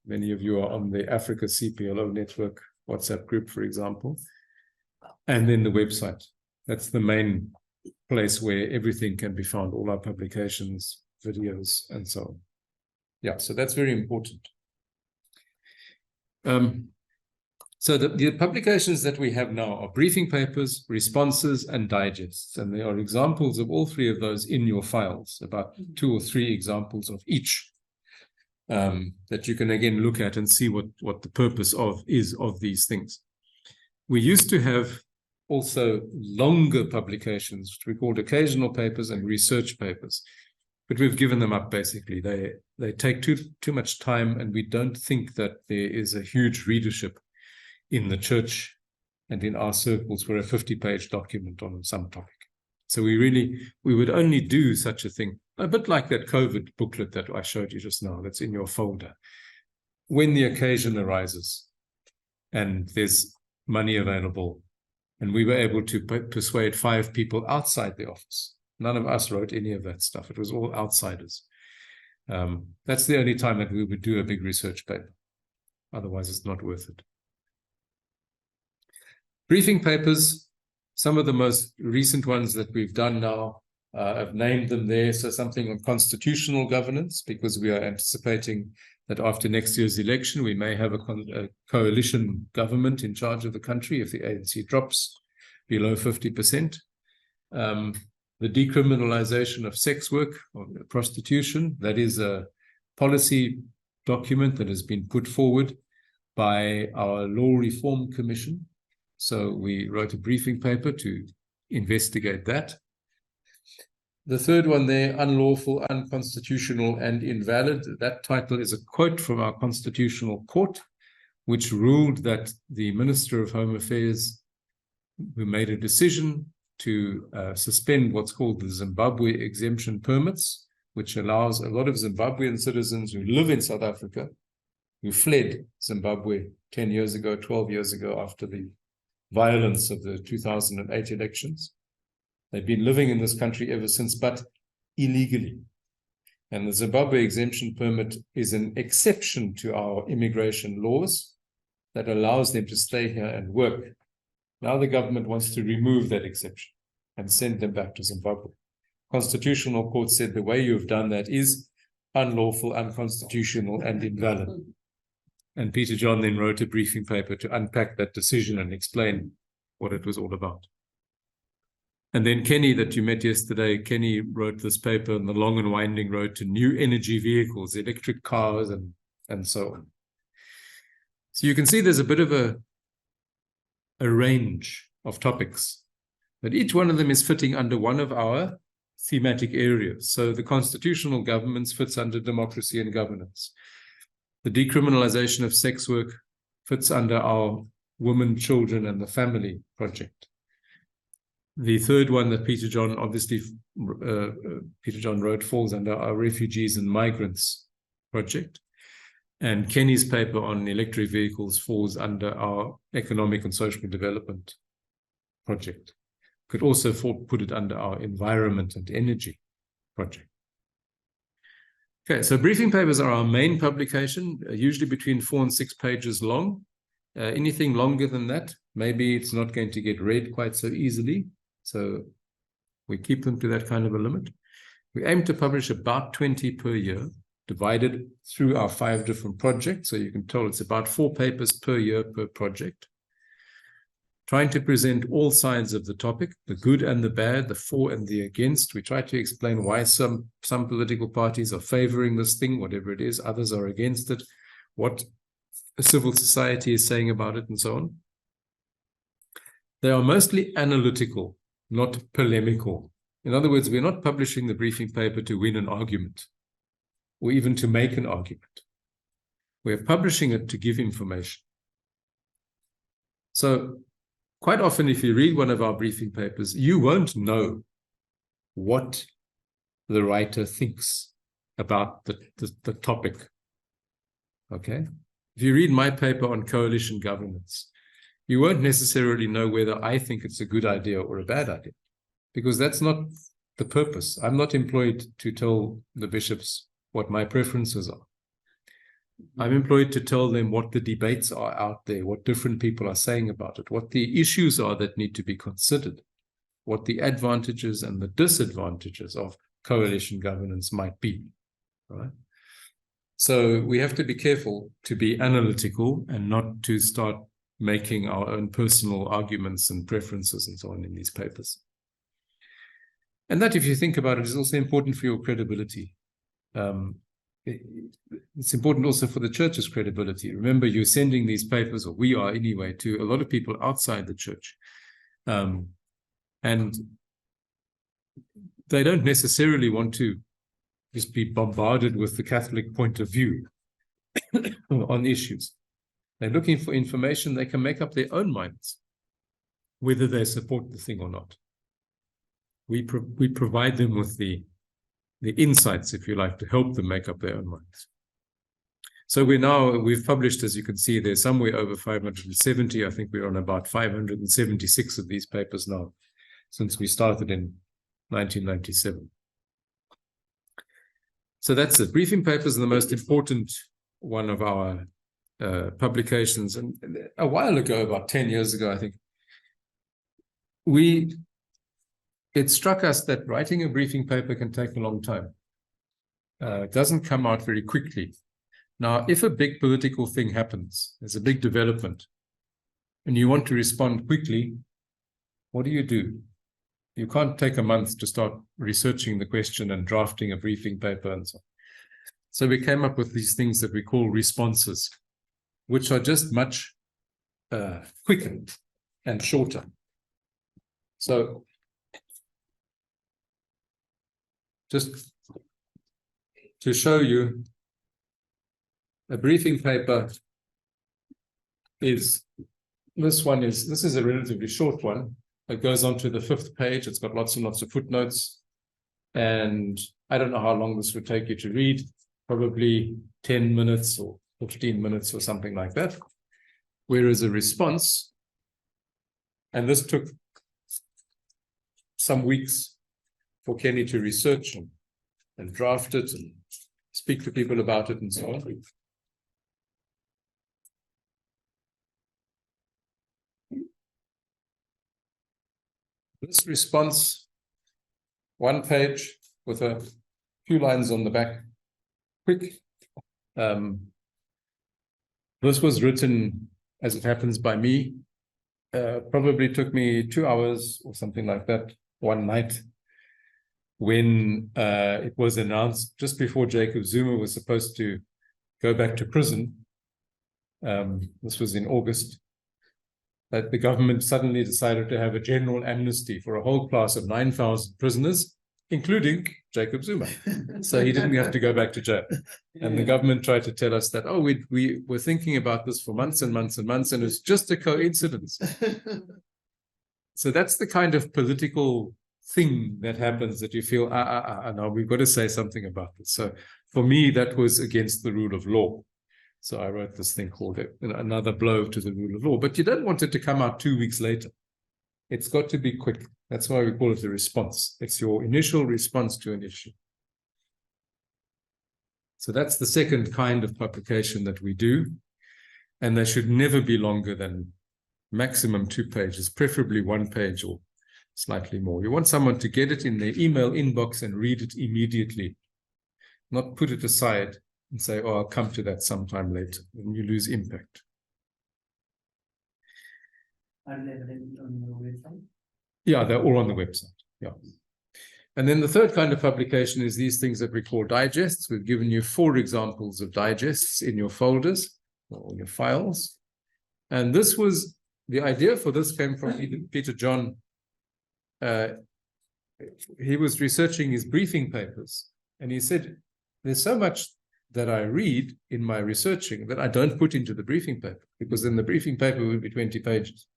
Many of you are on the Africa CPLO network WhatsApp group, for example. And then the website. That's the main place where everything can be found, all our publications, videos, and so on. Yeah, so that's very important. So the publications that we have now are briefing papers, responses, and digests. And there are examples of all three of those in your files, about 2 or 3 examples of each that you can again look at and see what the purpose is of these things. We used to have also longer publications, which we called occasional papers and research papers, but we've given them up basically. They take too much time, and we don't think that there is a huge readership in the church and in our circles for a 50-page document on some topic. So we would only do such a thing, a bit like that COVID booklet that I showed you just now, that's in your folder. When the occasion arises and there's money available, and we were able to persuade 5 people outside the office. None of us wrote any of that stuff. It was all outsiders. That's the only time that we would do a big research paper. Otherwise, it's not worth it. Briefing papers, some of the most recent ones that we've done now, I've named them there. So something on constitutional governance, because we are anticipating that after next year's election, we may have a coalition government in charge of the country if the ANC drops below 50%. The decriminalization of sex work or prostitution, that is a policy document that has been put forward by our Law Reform Commission. So we wrote a briefing paper to investigate that. The third one there, unlawful, unconstitutional, and invalid. That title is a quote from our Constitutional Court, which ruled that the Minister of Home Affairs, who made a decision to suspend what's called the Zimbabwe exemption permits, which allows a lot of Zimbabwean citizens who live in South Africa, who fled Zimbabwe 10 years ago, 12 years ago, after the violence of the 2008 elections. They've been living in this country ever since, but illegally. And the Zimbabwe exemption permit is an exception to our immigration laws that allows them to stay here and work. Now the government wants to remove that exception and send them back to Zimbabwe. Constitutional Court said the way you've done that is unlawful, unconstitutional, and invalid. And Peter John then wrote a briefing paper to unpack that decision and explain what it was all about. And then Kenny, that you met yesterday, Kenny wrote this paper on the long and winding road to new energy vehicles, electric cars, and so on. So you can see there's a bit of a range of topics, but each one of them is fitting under one of our thematic areas. So the constitutional governance fits under democracy and governance. The decriminalization of sex work fits under our women, children, and the family project. The third one that Peter John, obviously, Peter John wrote falls under our refugees and migrants project. And Kenny's paper on electric vehicles falls under our economic and social development project. Could also put it under our environment and energy project. Okay, so briefing papers are our main publication, usually between 4 and 6 pages long. Anything longer than that, maybe it's not going to get read quite so easily. So we keep them to that kind of a limit. We aim to publish about 20 per year, divided through our 5 different projects. So you can tell it's about 4 papers per year per project. Trying to present all sides of the topic, the good and the bad, the for and the against. We try to explain why some political parties are favoring this thing, whatever it is, others are against it, what civil society is saying about it, and so on. They are mostly analytical, not polemical. In other words, we're not publishing the briefing paper to win an argument or even to make an argument. We're publishing it to give information. So quite often, if you read one of our briefing papers, you won't know what the writer thinks about the topic. Okay? If you read my paper on coalition governance, you won't necessarily know whether I think it's a good idea or a bad idea, because that's not the purpose. I'm not employed to tell the bishops what my preferences are. I'm employed to tell them what the debates are out there, what different people are saying about it, what the issues are that need to be considered, what the advantages and the disadvantages of coalition governance might be. Right? So we have to be careful to be analytical and not to start making our own personal arguments and preferences and so on in these papers. And that, if you think about it, is also important for your credibility. It's important also for the church's credibility. Remember, you're sending these papers, or we are anyway, to a lot of people outside the church. And they don't necessarily want to just be bombarded with the Catholic point of view on issues. They're looking for information. They can make up their own minds whether they support the thing or not. We provide them with the insights, if you like, to help them make up their own minds. So we've published, as you can see, there's somewhere over 570. I think we're on about 576 of these papers now, since we started in 1997. So that's it. Briefing papers are the most important one of our publications. And a while ago, about 10 years ago, I think, it struck us that writing a briefing paper can take a long time. It doesn't come out very quickly. Now, if a big political thing happens, there's a big development, and you want to respond quickly, what do? You can't take a month to start researching the question and drafting a briefing paper and so on. So we came up with these things that we call responses, which are just much quicker and shorter. So just to show you, a briefing paper is, this is a relatively short one. It goes on to the 5th page. It's got lots and lots of footnotes. And I don't know how long this would take you to read, probably 10 minutes or 15 minutes or something like that. Whereas a response, and this took some weeks for Kenny to research and draft it and speak to people about it and so on. This response, 1 page with a few lines on the back, quick. This was written, as it happens, by me. Probably took me 2 hours or something like that one night when it was announced just before Jacob Zuma was supposed to go back to prison. This was in August, that the government suddenly decided to have a general amnesty for a whole class of 9,000 prisoners, including Jacob Zuma. So he didn't have to go back to jail. And the government tried to tell us that, oh, we were thinking about this for months and months and months, and it's just a coincidence. So that's the kind of political thing that happens, that you feel, no, we've got to say something about this. So for me, that was against the rule of law. So I wrote this thing called Another Blow to the Rule of Law. But you don't want it to come out 2 weeks later. It's got to be quick. That's why we call it the response. It's your initial response to an issue. So that's the second kind of publication that we do. And they should never be longer than maximum 2 pages, preferably 1 page or slightly more. You want someone to get it in their email inbox and read it immediately, not put it aside and say, oh, I'll come to that sometime later, and you lose impact. Are they available on your website? Yeah, they're all on the website. Yeah. And then the third kind of publication is these things that we call digests. We've given you 4 examples of digests in your folders or your files. And this was, the idea for this came from Peter John. He was researching his briefing papers, and he said, there's so much that I read in my researching that I don't put into the briefing paper, because then the briefing paper would be 20 pages.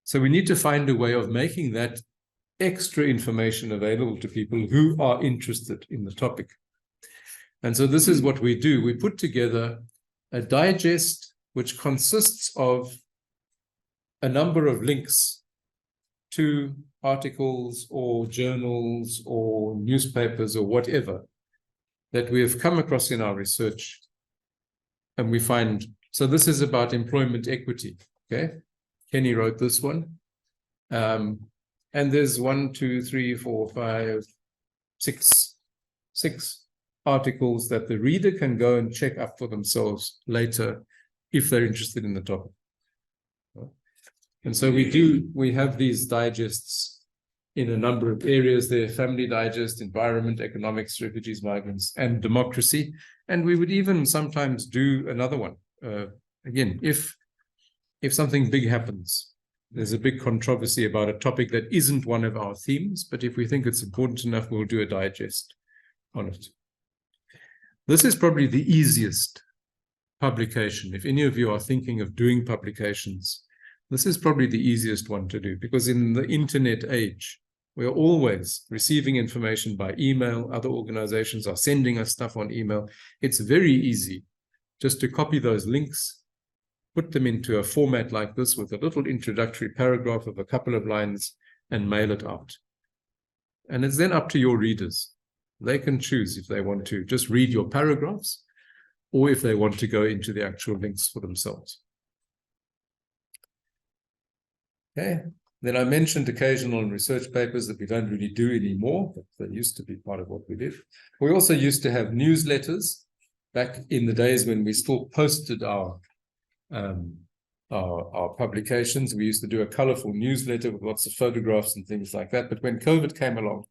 So we need to find a way of making that extra information available to people who are interested in the topic. And so this is what we do. We put together a digest which consists of a number of links to articles or journals or newspapers or whatever that we have come across in our research. And we find, so this is about employment equity, okay? Kenny wrote this one. And there's 1, 2, 3, 4, 5, 6 articles that the reader can go and check up for themselves later if they're interested in the topic. And so we have these digests in a number of areas there: family digest, environment, economics, refugees, migrants, and democracy. And we would even sometimes do another one. Again, if something big happens, there's a big controversy about a topic that isn't one of our themes, but if we think it's important enough, we'll do a digest on it. This is probably the easiest publication. If any of you are thinking of doing publications, this is probably the easiest one to do, because in the internet age, we're always receiving information by email. Other organizations are sending us stuff on email. It's very easy just to copy those links, put them into a format like this with a little introductory paragraph of a couple of lines, and mail it out. And it's then up to your readers. They can choose if they want to just read your paragraphs or if they want to go into the actual links for themselves. Okay. Then I mentioned occasional research papers that we don't really do anymore, but they used to be part of what we did. We also used to have newsletters back in the days when we still posted our publications. We used to do a colorful newsletter with lots of photographs and things like that. But when COVID came along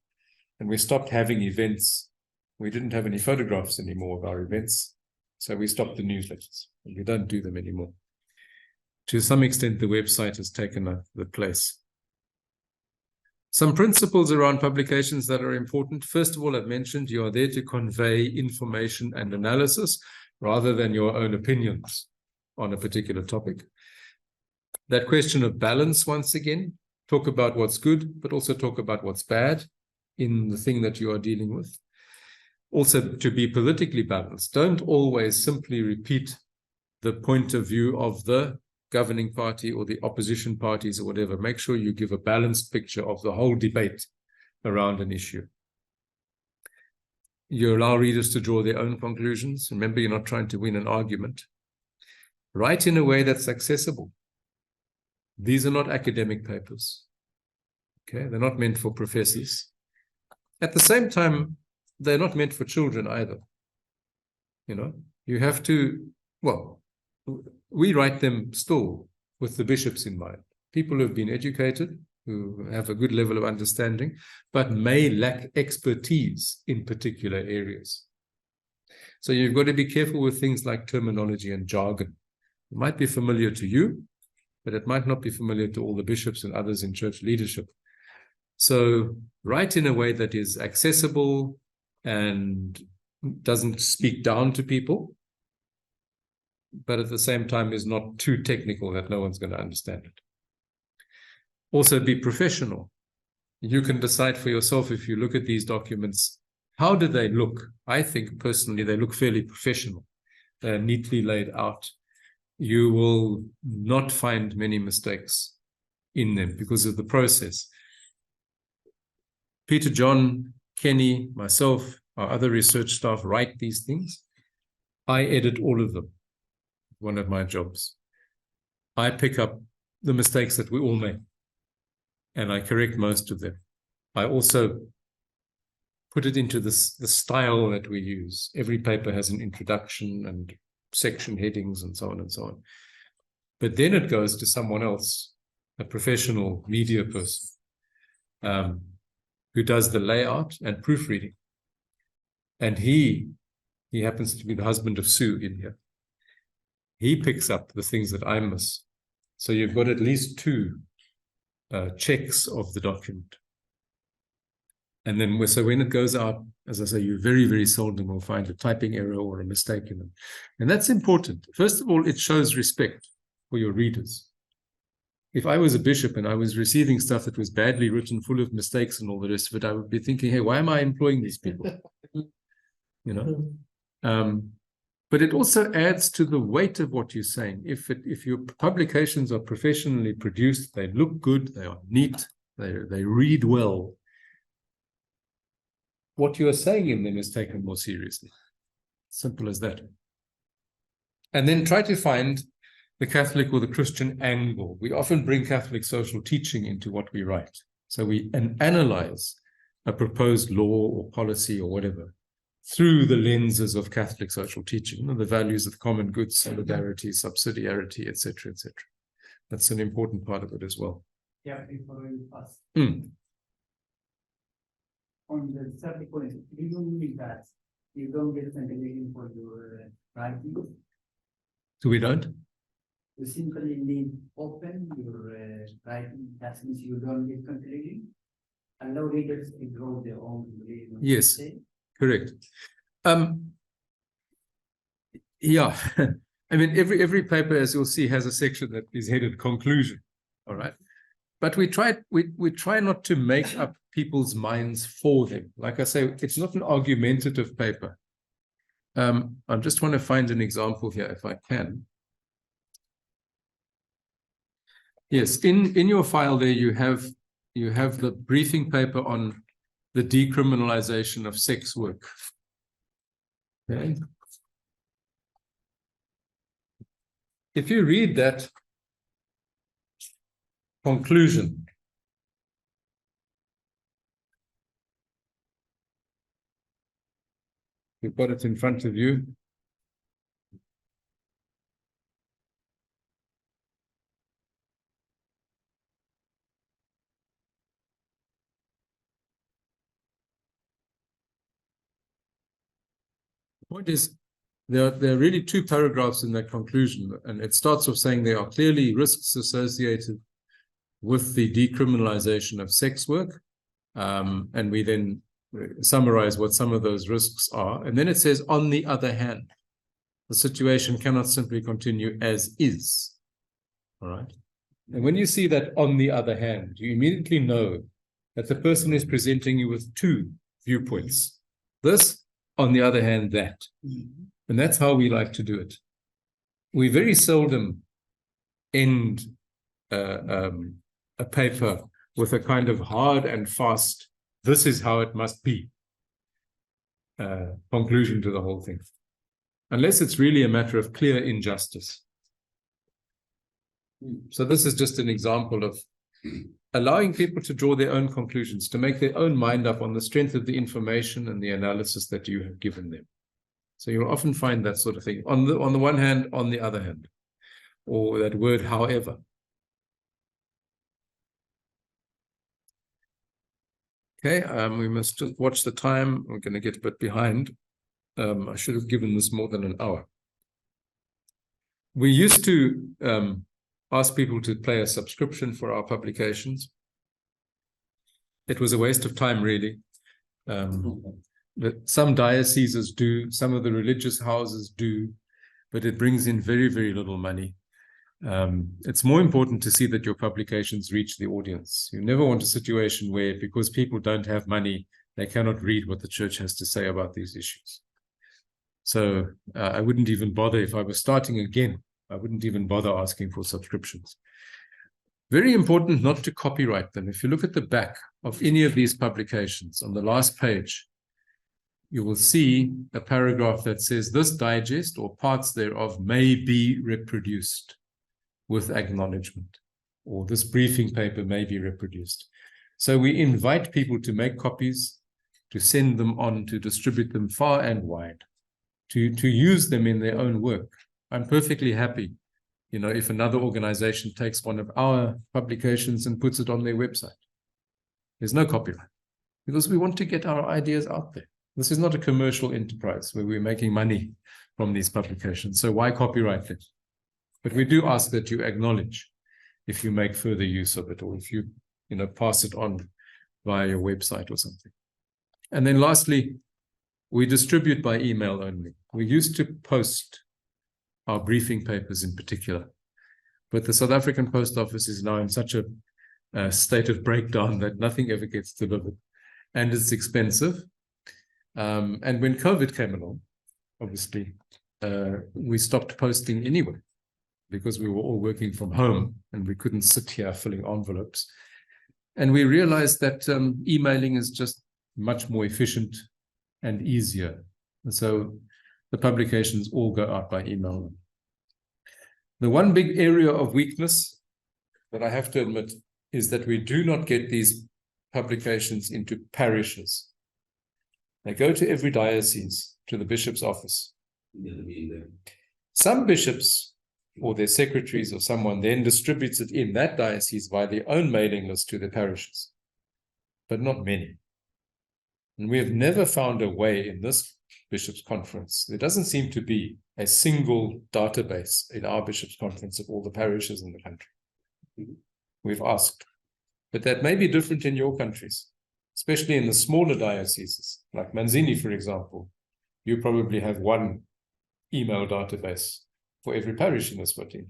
and we stopped having events, we didn't have any photographs anymore of our events. So we stopped the newsletters, and we don't do them anymore. To some extent, the website has taken the place. Some principles around publications that are important. First of all, I've mentioned you are there to convey information and analysis rather than your own opinions on a particular topic. That question of balance, once again, talk about what's good, but also talk about what's bad in the thing that you are dealing with. Also, to be politically balanced. Don't always simply repeat the point of view of the governing party or the opposition parties or whatever. Make sure you give a balanced picture of the whole debate around an issue. You allow readers to draw their own conclusions. Remember, you're not trying to win an argument. Write in a way that's accessible. These are not academic papers. Okay, they're not meant for professors. At the same time, they're not meant for children either. You know, you have to, well, we write them still with the bishops in mind. People who have been educated, who have a good level of understanding, but may lack expertise in particular areas. So you've got to be careful with things like terminology and jargon. It might be familiar to you, but it might not be familiar to all the bishops and others in church leadership. So write in a way that is accessible and doesn't speak down to people, but at the same time is not too technical that no one's going to understand it. Also be professional. You can decide for yourself, if you look at these documents, how do they look? I think personally they look fairly professional. They're neatly laid out. You will not find many mistakes in them because of the process. Peter, John, Kenny, myself, our other research staff write these things. I edit all of them. One of my jobs. I pick up the mistakes that we all make, and I correct most of them. I also put it into the style that we use. Every paper has an introduction and section headings and so on and so on. But then it goes to someone else, a professional media person, who does the layout and proofreading. And he happens to be the husband of Sue in here. He picks up the things that I miss. So you've got at least two checks of the document. And then, so when it goes out, as I say, you very, very seldom will find a typing error or a mistake in them. And that's important. First of all, it shows respect for your readers. If I was a bishop and I was receiving stuff that was badly written, full of mistakes and all the rest of it, I would be thinking, hey, why am I employing these people? You know? But it also adds to the weight of what you're saying. If your publications are professionally produced, they look good, they are neat, they read well, what you are saying in them is taken more seriously. Simple as that. And then try to find the Catholic or the Christian angle. We often bring Catholic social teaching into what we write. So we analyze a proposed law or policy or whatever through the lenses of Catholic social teaching, the values of common good, solidarity, subsidiarity, etc., etc. That's an important part of it as well. Yeah, before you pass. On the subject point, do you mean that you don't get contribution for your writing? So we don't? You simply leave open your writing. That means you don't get contribution. Allow readers to draw their own. Yes. Correct. Yeah, I mean, every paper, as you'll see, has a section that is headed conclusion. All right, but we try not to make up people's minds for them. Like I say, it's not an argumentative paper. I just want to find an example here, if I can. Yes, in your file there you have the briefing paper on the decriminalization of sex work. Okay. If you read that conclusion, you've got it in front of you. The point is, there are really two paragraphs in that conclusion, and it starts off saying there are clearly risks associated with the decriminalization of sex work, and we then summarize what some of those risks are. And then it says, on the other hand, the situation cannot simply continue as is. All right. And when you see that on the other hand, you immediately know that the person is presenting you with two viewpoints. This, on the other hand, that. And that's how we like to do it. We very seldom end a paper with a kind of hard and fast, this is how it must be, conclusion to the whole thing. Unless it's really a matter of clear injustice. So this is just an example of allowing people to draw their own conclusions, to make their own mind up on the strength of the information and the analysis that you have given them. So you'll often find that sort of thing. On the one hand, on the other hand, or that word, however. Okay, we must just watch the time. We're going to get a bit behind. I should have given this more than an hour. We used to ask people to pay a subscription for our publications. It was a waste of time, really. But some dioceses do, some of the religious houses do, but it brings in very, very little money. It's more important to see that your publications reach the audience. You never want a situation where, because people don't have money, they cannot read what the church has to say about these issues. So I wouldn't even bother, if I was starting again, I wouldn't even bother asking for subscriptions. Very important not to copyright them. If you look at the back of any of these publications, on the last page, you will see a paragraph that says this digest or parts thereof may be reproduced with acknowledgement, or this briefing paper may be reproduced. So we invite people to make copies, to send them on, to distribute them far and wide, to use them in their own work. I'm perfectly happy, you know, if another organization takes one of our publications and puts it on their website. There's no copyright, because we want to get our ideas out there. This is not a commercial enterprise where we're making money from these publications. So why copyright them? But we do ask that you acknowledge if you make further use of it, or if you, pass it on via your website or something. And then lastly, we distribute by email only. We used to post our briefing papers in particular, but the South African Post Office is now in such a state of breakdown that nothing ever gets delivered, and it's expensive. And when COVID came along, obviously, we stopped posting anyway, because we were all working from home and we couldn't sit here filling envelopes. And we realized that emailing is just much more efficient and easier. And so the publications all go out by email. The one big area of weakness that I have to admit is that we do not get these publications into parishes. They go to every diocese, to the bishop's office. Some bishops or their secretaries or someone then distributes it in that diocese by their own mailing list to the parishes, but not many. And we have never found a way in this bishops' conference. There doesn't seem to be a single database in our bishops' conference of all the parishes in the country. We've asked, but that may be different in your countries, especially in the smaller dioceses, like Manzini, for example. You probably have one email database for every parish in Eswatini.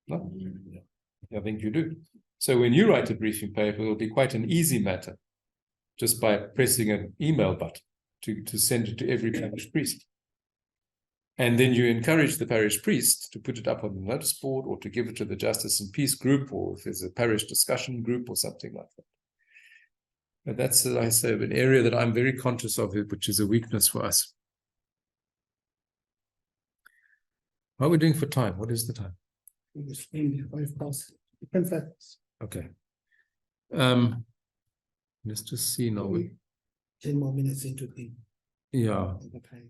No? I think you do. So when you write a briefing paper, it will be quite an easy matter, just by pressing an email button to send it to every parish priest. And then you encourage the parish priest to put it up on the notice board, or to give it to the Justice and Peace group, or if there's a parish discussion group or something like that. But that's, as I say, an area that I'm very conscious of, which is a weakness for us. How are we doing for time? What is the time? It's 5 past. Depends at Okay. Let's just see now. 10 more minutes into the Yeah. time.